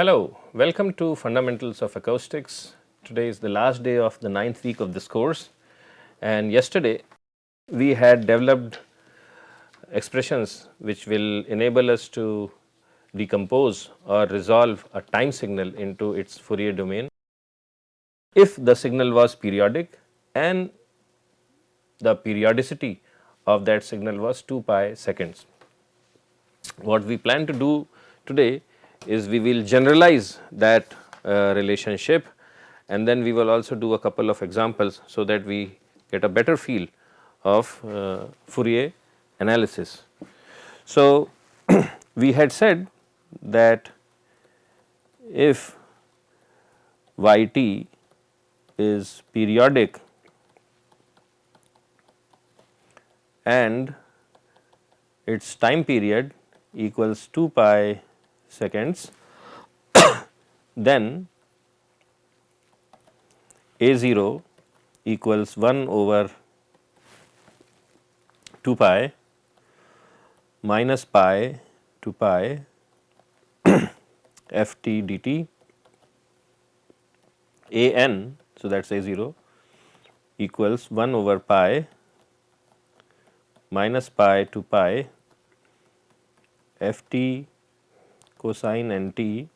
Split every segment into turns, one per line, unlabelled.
Hello, welcome to Fundamentals of Acoustics. Today is the last day of the 9th week of this course, and yesterday we had developed expressions which will enable us to decompose or resolve a time signal into its Fourier domain if the signal was periodic and the periodicity of that signal was 2 pi seconds. What we plan to do today is we will generalize that relationship, and then we will also do a couple of examples so that we get a better feel of Fourier analysis. So, we had said that if yt is periodic and its time period equals 2 pi seconds, then A0 equals 1 over 2 pi minus pi to pi ft dt an, so that is A0 equals 1 over pi minus pi to pi ft cosine nt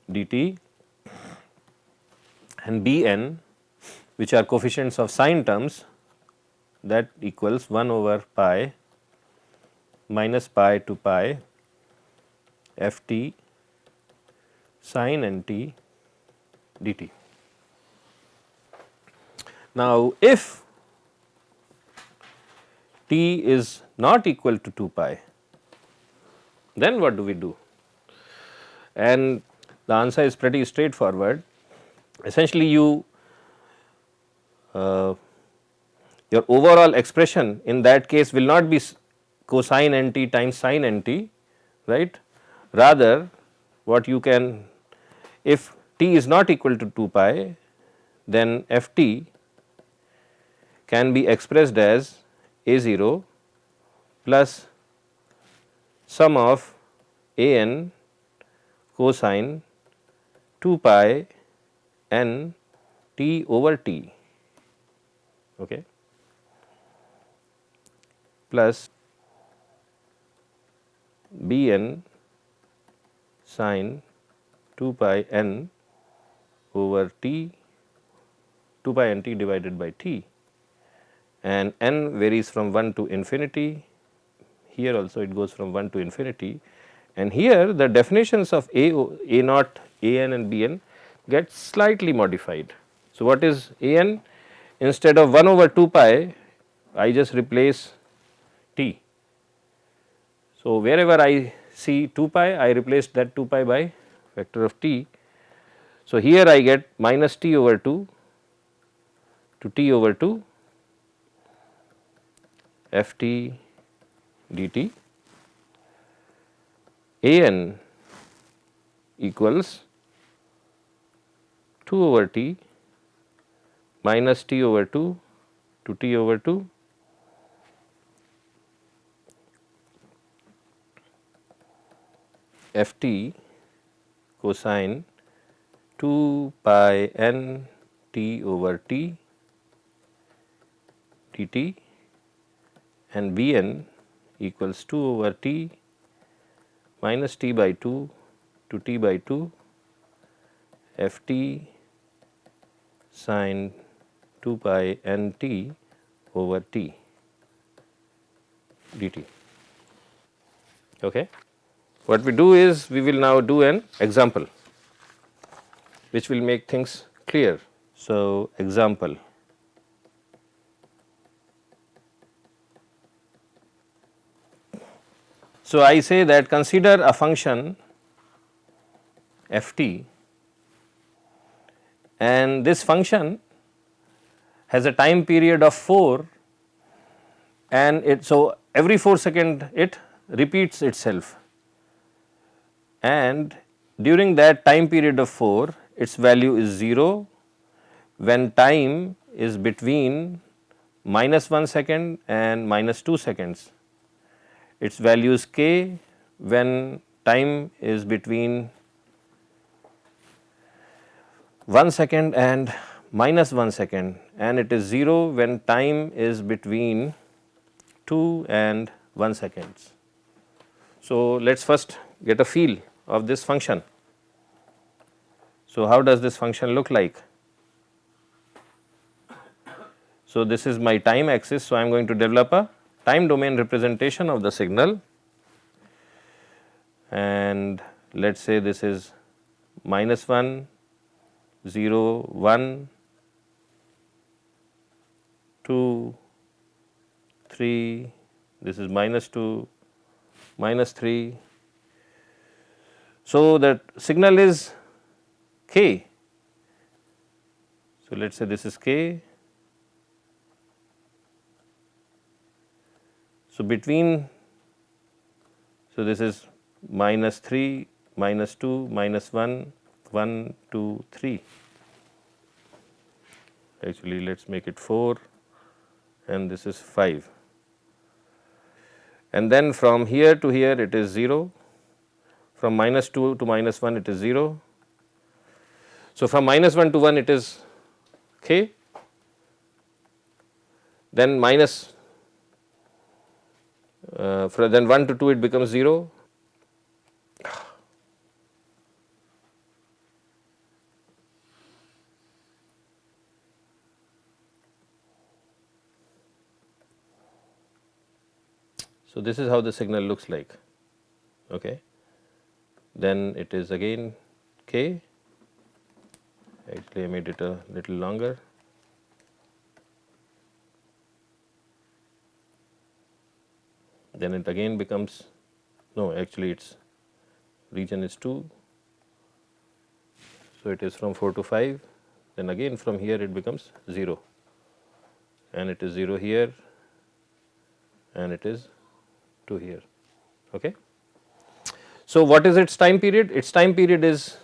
dt, and bn, which are coefficients of sine terms, that equals 1 over pi minus pi to pi ft sine nt dt. Now, if t is not equal to 2 pi, then what do we do? And the answer is pretty straightforward. Essentially, your overall expression in that case will not be cosine nt times sine nt, right. Rather, what you can, if t is not equal to 2 pi, then ft can be expressed as A0 plus sum of an cosine 2 pi n t over t, okay, plus bn sine 2 pi n over t, 2 pi n t divided by t, and n varies from 1 to infinity. Here also it goes from 1 to infinity, and here the definitions of a naught, a n and b n get slightly modified. So, what is a n? Instead of 1 over 2 pi, I just replace t. So, wherever I see 2 pi, I replace that 2 pi by vector of t. So, here I get minus t over 2 to t over 2 ft dt. A n equals 2 over t minus t over 2 to t over 2 ft cosine 2 pi n t over t dt, and bn equals 2 over t minus t by 2 to t by 2 ft sine 2 pi n t over t dt. Okay. What we do is we will now do an example which will make things clear. So, example. So, I say that consider a function f t, and this function has a time period of 4, and so every 4 second it repeats itself, and during that time period of 4 its value is 0 when time is between minus 1 second and minus 2 seconds. Its value is k when time is between 1 second and minus 1 second, and it is 0 when time is between 2 and 1 seconds. So, let us first get a feel of this function. So, how does this function look like? So, this is my time axis. So, I am going to develop a time domain representation of the signal, and let us say this is minus 1, 0, 1, 2, 3, this is minus 2, minus 3. So, that signal is k. So, let us say this is k. So, between, so this is minus 3, minus 2, minus 1, 1, 2, 3. Actually, let us make it 4 and this is 5. And then from here to here it is 0, from minus 2 to minus 1 it is 0. So, from minus 1 to 1 it is k, then minus then 1 to 2 it becomes 0. So, this is how the signal looks like. Okay. Then it is again k, actually I made it a little longer. Then it again becomes, no, actually its region is 2. So, it is from 4 to 5, then again from here it becomes 0, and it is 0 here, and it is 2 here. Okay. So, what is its time period? Its time period is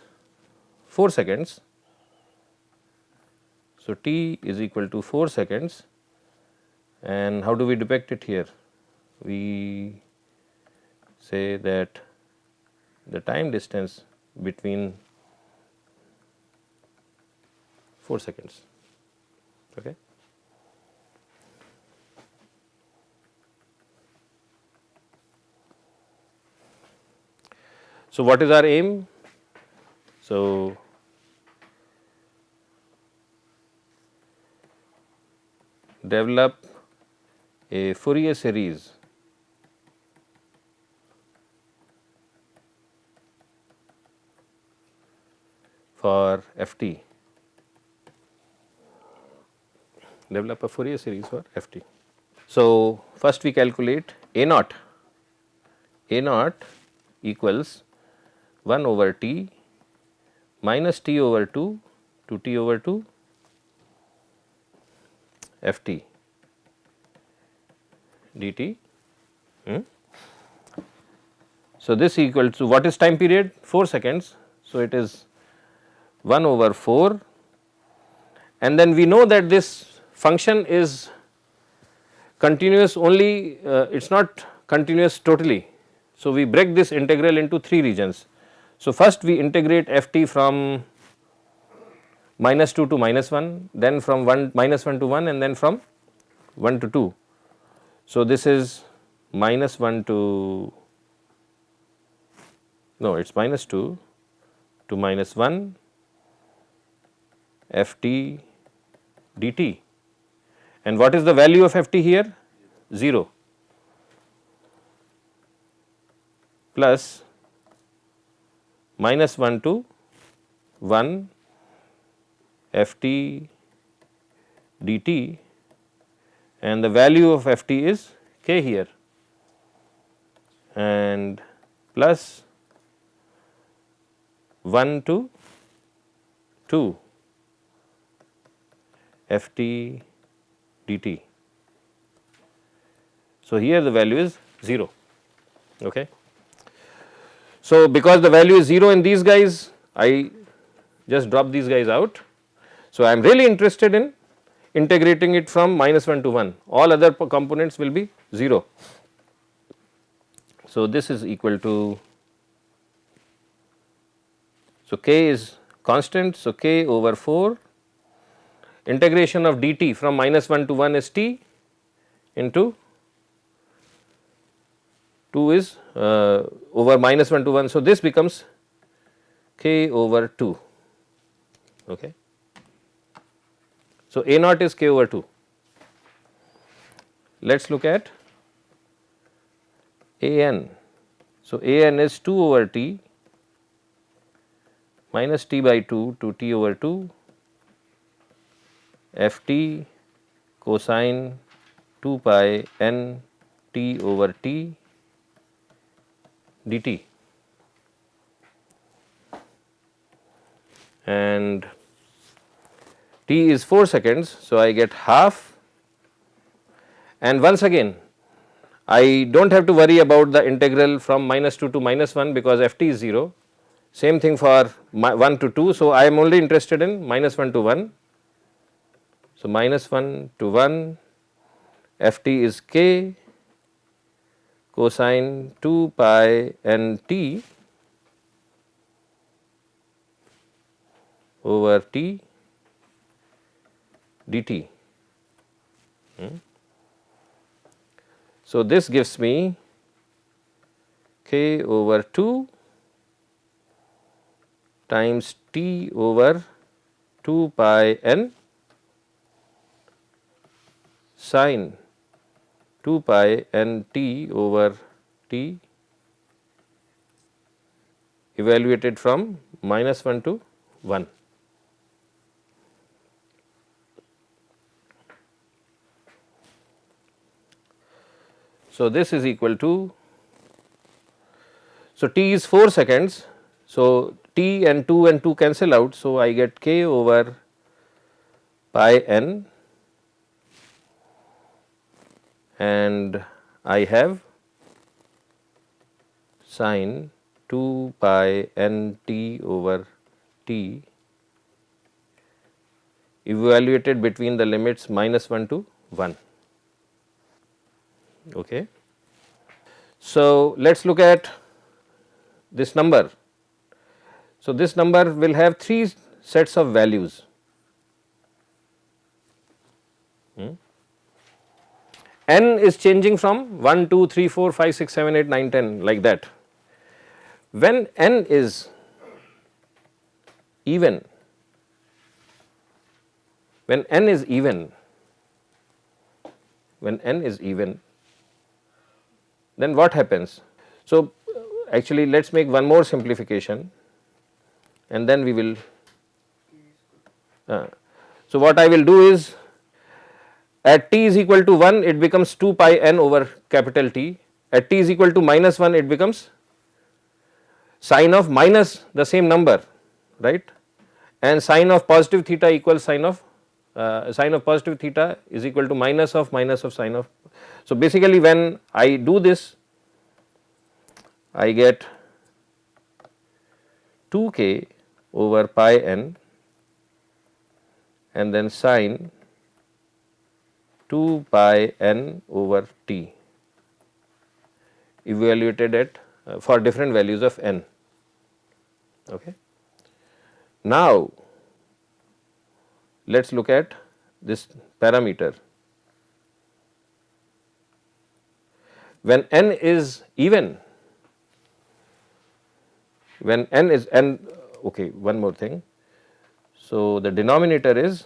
4 seconds. So, t is equal to 4 seconds, and how do we depict it here? We say that the time distance between 4 seconds. Okay. So, what is our aim? So, develop a Fourier series for Ft. Develop a Fourier series for Ft. So, first we calculate A naught. A naught equals 1 over t minus t over 2 to t over 2 Ft dt. So, this equals to what is time period? 4 seconds. So, it is 1 over 4, and then we know that this function is continuous only, it is not continuous totally. So, we break this integral into 3 regions. So, first we integrate Ft from minus 2 to minus 1, then from minus 1 to 1, and then from 1 to 2. So, this is minus 1 to, no, it is minus 2 to minus 1 Ft dt, and what is the value of Ft here? 0 plus minus 1 to 1 Ft dt, and the value of Ft is k here, and plus 1 to 2 Ft dt. So, here the value is 0. Okay. So, because the value is 0 in these guys, I just drop these guys out. So, I am really interested in integrating it from minus 1 to 1, all other components will be 0. So, this is equal to, so k is constant. So, k over 4 integration of dt from minus 1 to 1 is t into 2 is over minus 1 to 1. So, this becomes k over 2. Okay. So, A naught is k over 2. Let us look at A n. So, A n is 2 over t minus t by 2 to t over 2 f t cosine 2 pi n t over t dt, and t is 4 seconds. So, I get half, and once again I do not have to worry about the integral from minus 2 to minus 1 because f t is 0. Same thing for 1 to 2. So, I am only interested in minus 1 to 1. So, minus 1 to 1 f t is k cosine 2 pi n t over t dt. So, this gives me k over 2 times t over 2 pi n sine 2 pi n t over t evaluated from minus 1 to 1. So, this is equal to, so t is 4 seconds. So, t and 2 cancel out. So, I get k over pi n, and I have sine 2 pi n t over t evaluated between the limits minus 1 to 1. Okay. So, let us look at this number. So, this number will have 3 sets of values. N is changing from 1, 2, 3, 4, 5, 6, 7, 8, 9, 10 like that. When n is even, when n is even, then what happens? So, actually let us make one more simplification and then we will. So, what I will do is, at t is equal to 1 it becomes 2 pi n over capital T, at t is equal to minus 1 it becomes sine of minus the same number, right, and sine of positive theta equals sine of positive theta is equal to minus of sine of. So, basically when I do this I get 2k over pi n and then sine 2 pi n over t evaluated at for different values of n. Okay. Now, let us look at this parameter. When n is even, when n is okay, one more thing. So, the denominator is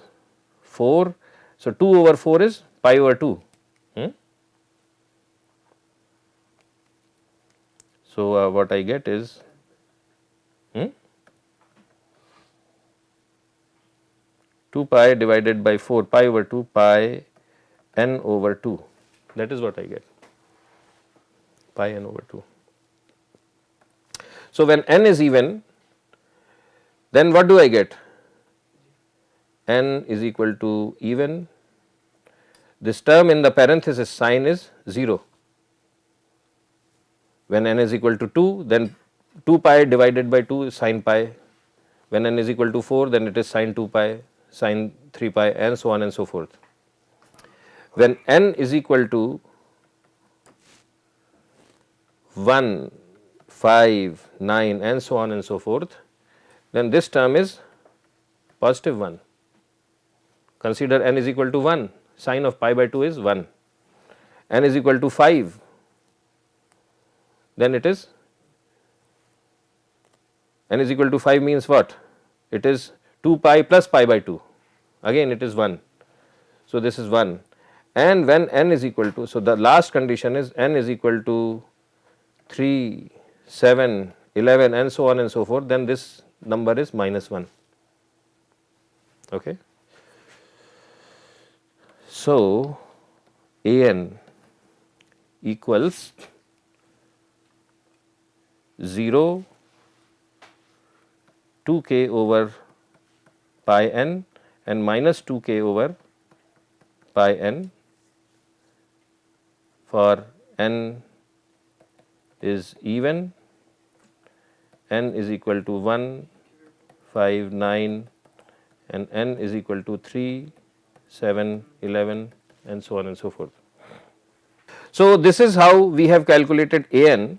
4. So, 2 over 4 is pi over 2. So, what I get is 2 pi divided by 4 pi over 2 pi n over 2, that is what I get, pi n over 2. So, when n is even, then what do I get? N is equal to even, this term in the parenthesis sign is 0. When n is equal to 2, then 2 pi divided by 2 is sin pi. When n is equal to 4, then it is sin 2 pi, sin 3 pi, and so on and so forth. When n is equal to 1, 5, 9 and so on and so forth, then this term is positive 1. Consider n is equal to 1, sine of pi by 2 is 1, n is equal to 5, then it is n is equal to 5 means what? It is 2 pi plus pi by 2, again it is 1. So, this is 1, and when n is equal to, so the last condition is n is equal to 3, 7, 11 and so on and so forth, then this number is minus 1. Okay. So, an equals 0, 2k over pi n and minus 2k over pi n for n is even, n is equal to 1, 5, 9 and n is equal to 3, 7, 11 and so on and so forth. So, this is how we have calculated an,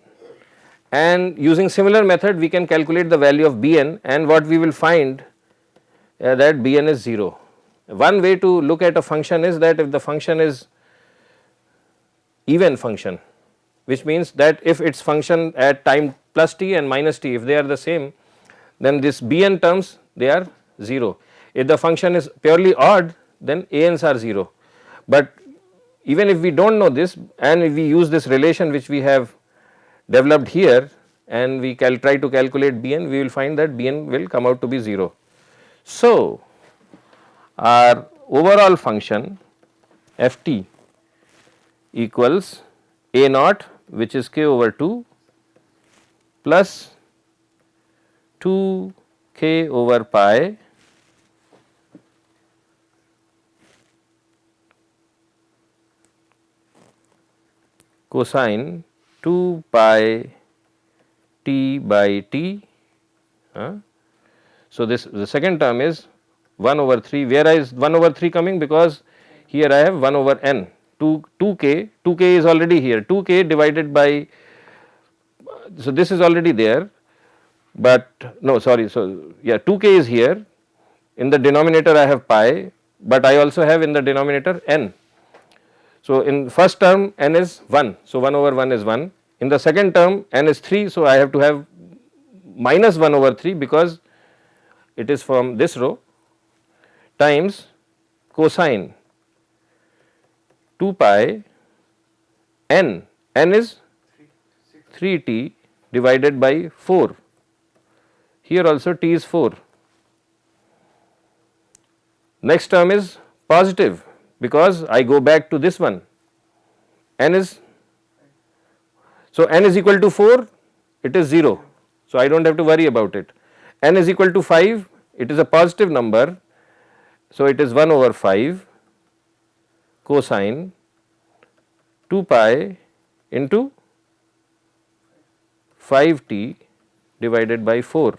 and using similar method we can calculate the value of bn, and what we will find that bn is 0. One way to look at a function is that if the function is even function, which means that if its function at time plus t and minus t, if they are the same, then this bn terms they are 0. If the function is purely odd, then ans are 0. But even if we do not know this and if we use this relation which we have developed here and we try to calculate bn, we will find that bn will come out to be 0. So, our overall function ft equals a naught, which is k over 2 plus 2 k over pi cosine 2 pi t by t. So, this the second term is 1 over 3. Where is 1 over 3 coming? Because here I have 1 over n, 2k is already here, 2k divided by, so this is already there, but no sorry, so yeah 2k is here, in the denominator I have pi, but I also have in the denominator n. So, in first term n is 1, so 1 over 1 is 1, in the second term n is 3, so I have to have minus 1 over 3 because it is from this row times cosine 2 pi n, n is 3t divided by 4, here also t is 4. Next term is positive because I go back to this one, n is, so n is equal to 4, it is 0, so I do not have to worry about it. N is equal to 5, it is a positive number, so it is 1 over 5 cosine 2 pi into 5t divided by 4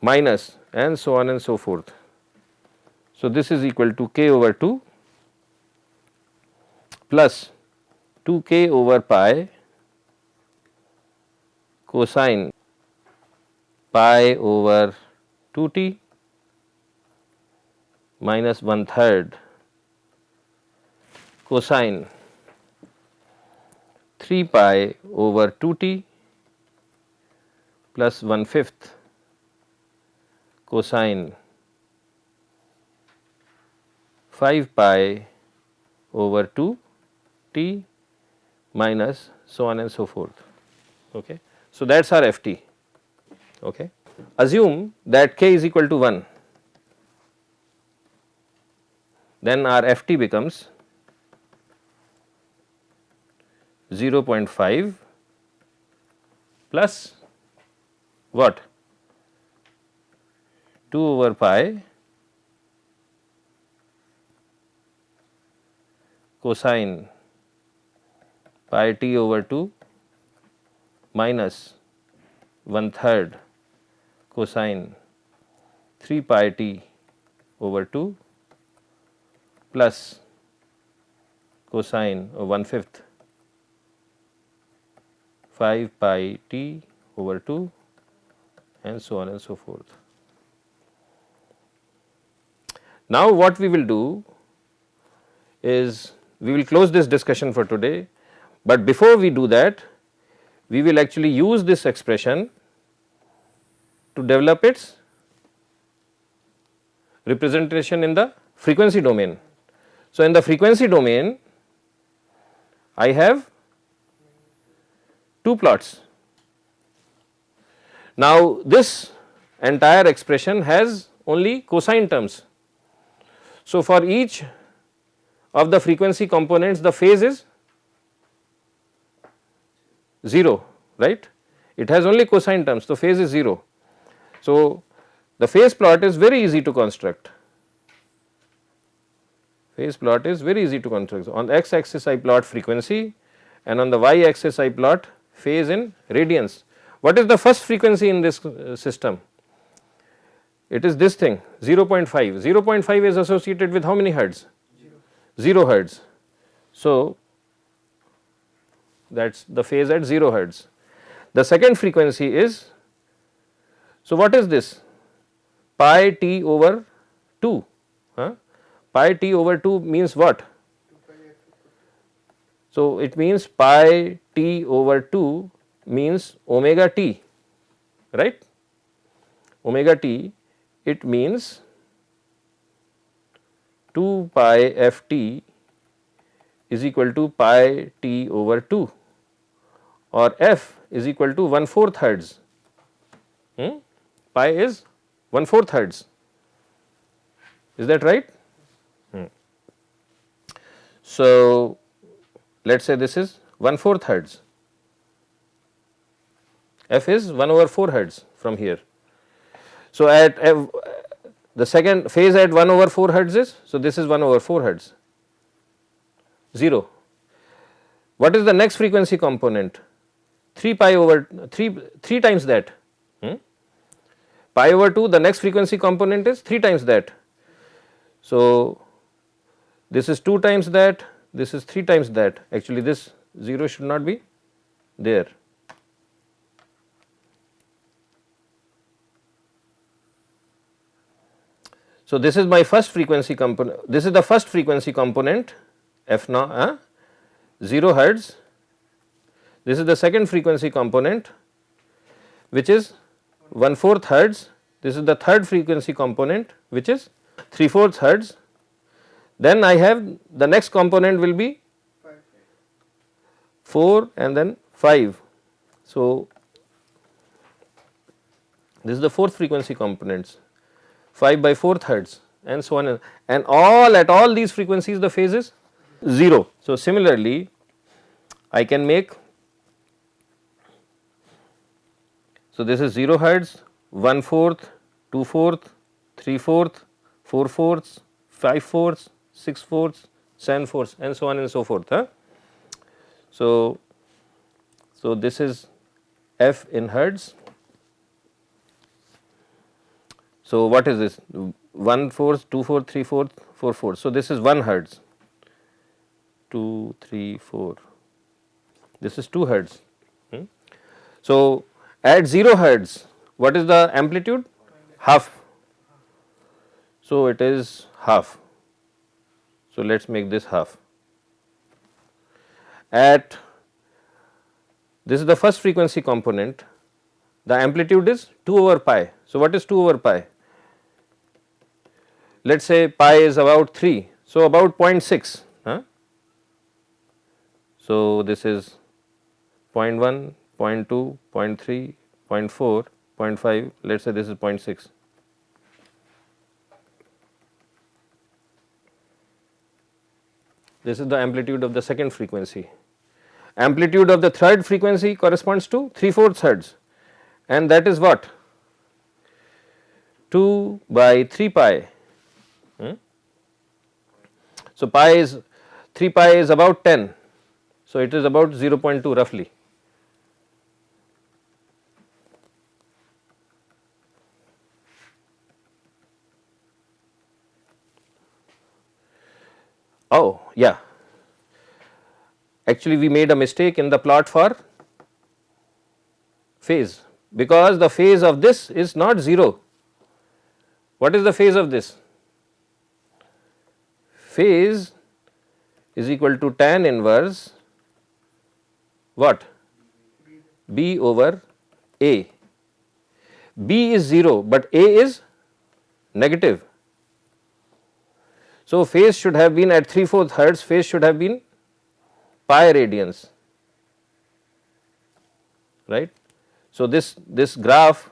minus and so on and so forth. So, this is equal to k over 2 plus 2k over pi cosine pi over 2t minus 1/3 cosine 3 pi over 2t plus 1/5 cosine 5 pi over 2 t minus so on and so forth. Okay. So, that is our ft. Okay. Assume that k is equal to 1, then our ft becomes 0.5 plus what? 2 over pi cosine pi t over 2 minus 1/3 cosine 3 pi t over 2 plus cosine 1/5 5 pi t over 2 and so on and so forth. Now, what we will do is we will close this discussion for today, but before we do that, we will actually use this expression to develop its representation in the frequency domain. So, in the frequency domain, I have two plots. Now, this entire expression has only cosine terms. So, for each of the frequency components, the phase is 0, right? It has only cosine terms, so phase is 0. So, the phase plot is very easy to construct. Phase plot is very easy to construct. On the x axis I plot frequency and on the y axis I plot phase in radians. What is the first frequency in this system? It is this thing 0.5. 0.5 is associated with how many hertz? 0 hertz. So, that is the phase at 0 hertz. The second frequency is, so what is this? Pi t over 2. Pi t over 2 means what? So, it means pi t over 2 means omega t, right? Omega t, it means 2 pi f t is equal to pi t over 2 or f is equal to 1/4 hertz. Pi is 1/4 hertz. Is that right? So, let us say this is 1/4 hertz. F is 1/4 hertz from here. So, at the second phase at 1/4 hertz is, so this is 1/4 hertz, 0. What is the next frequency component? 3 pi over 3 times that. Pi over 2, the next frequency component is 3 times that. So, this is 2 times that, this is 3 times that. Actually, this 0 should not be there. So, this is my first frequency component, this is the first frequency component f naught 0 hertz. This is the second frequency component which is 1/4 hertz. This is the third frequency component which is 3/4 hertz. Then I have the next component will be 4 and then 5. So, this is the fourth frequency components, 5 by 4 hertz and so on, and all at all these frequencies the phase is 0. So, similarly I can make, so this is 0 hertz, 1/4, 2/4, 3/4, 4/4, 5/4, 6/4, 7/4 and so on and so forth. So, this is f in hertz. So, what is this? 1/4, 2/4, 3/4, 4/4. So, this is 1 hertz, 2, 3, 4. This is 2 hertz. So, at 0 hertz, what is the amplitude? Half. So, it is half. So, let us make this half. At, this is the first frequency component, the amplitude is 2 over pi. So, what is 2 over pi? Let us say pi is about 3. So, about 0.6. So, this is 0.1, 0.2, 0.3, 0.4, 0.5, let us say this is 0.6. This is the amplitude of the second frequency. Amplitude of the third frequency corresponds to 3/4 hertz, and that is what? 2 by 3 pi. So, 3 pi is about 10. So, it is about 0.2 roughly. Oh, yeah. Actually, we made a mistake in the plot for phase, because the phase of this is not 0. What is the phase of this? phase is equal to tan inverse what? B over A. B is 0, but A is negative. So, phase should have been at 3/4 hertz, phase should have been pi radians, right. So, this graph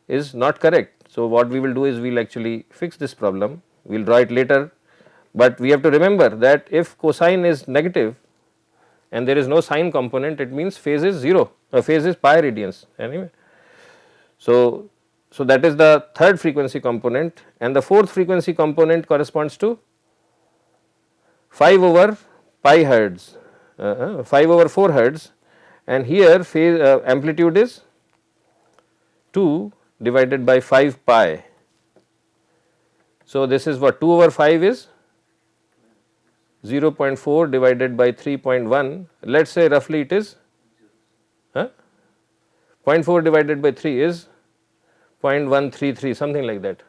is not correct. So, what we will do is we will actually fix this problem, we will draw it later, but we have to remember that if cosine is negative and there is no sine component, it means phase is 0, phase is pi radians anyway. So, that is the third frequency component, and the fourth frequency component corresponds to 5 over pi hertz, 5 over 4 hertz, and here phase amplitude is 2 divided by 5 pi. So, this is what 2 over 5 is 0.4 divided by 3.1, let us say roughly it is 0.4 divided by 3 is 0.133, something like that.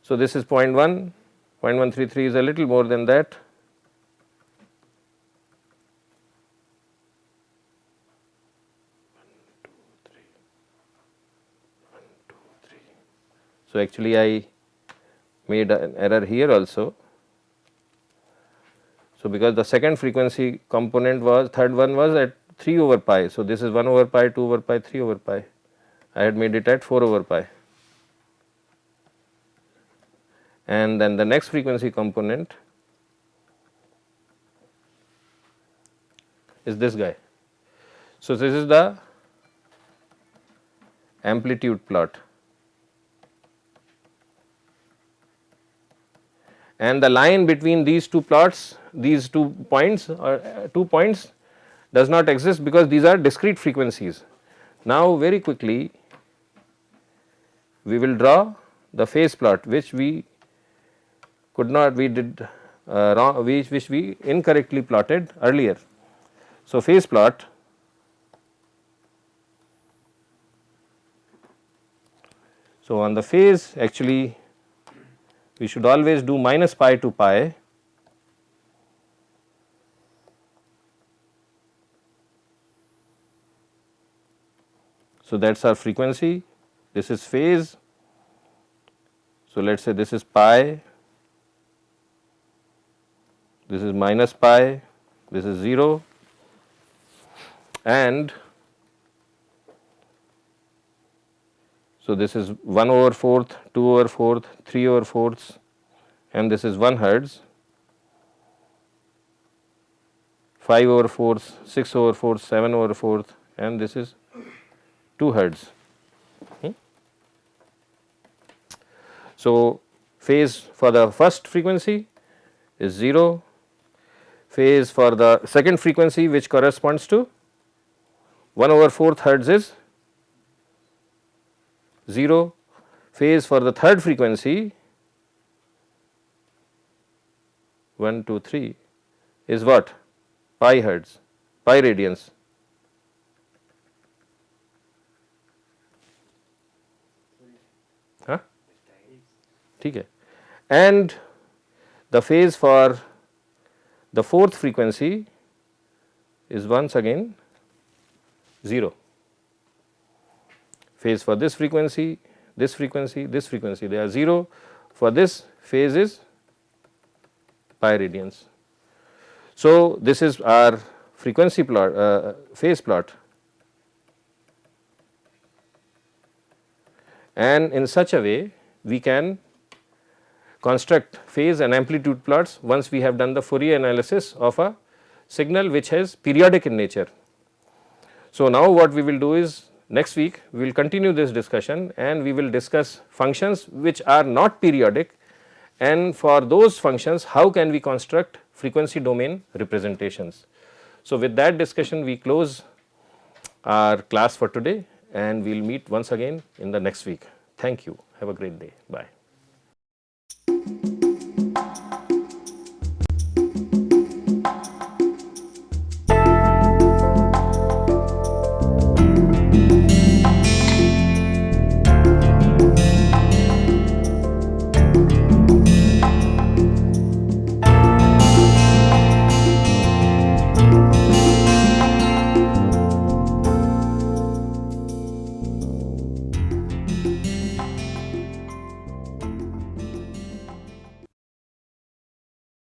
So, this is 0.1, 0.133 is a little more than that. So, actually I made an error here also. So, because the second frequency component was, third one was at 3 over pi. So, this is 1 over pi, 2 over pi, 3 over pi. I had made it at 4 over pi. And then the next frequency component is this guy. So, this is the amplitude plot. And the line between these two plots, these 2 points or 2 points does not exist because these are discrete frequencies. Now, very quickly we will draw the phase plot, which we could not, we did wrong, which we incorrectly plotted earlier. So, phase plot, so on the phase actually we should always do minus pi to pi. So, that is our frequency, this is phase. So, let us say this is pi, this is minus pi, this is 0, and so this is 1 over 4th, 2 over 4th, 3 over 4th, and this is 1 hertz, 5 over 4th, 6 over 4th, 7 over 4th, and this is 2 hertz. So, phase for the first frequency is 0, phase for the second frequency which corresponds to 1 over 4th hertz is 0, phase for the third frequency 1, 2, 3 is what? Pi hertz, pi radians. Huh? ठीक है. And the phase for the fourth frequency is once again 0. Phase for this frequency, this frequency, this frequency, they are 0. For this phase is pi radians. So, this is our frequency plot, phase plot, and in such a way we can construct phase and amplitude plots once we have done the Fourier analysis of a signal which is periodic in nature. So, now what we will do is next week we will continue this discussion and we will discuss functions which are not periodic, and for those functions how can we construct frequency domain representations. So, with that discussion we close our class for today and we will meet once again in the next week. Thank you. Have a great day. Bye.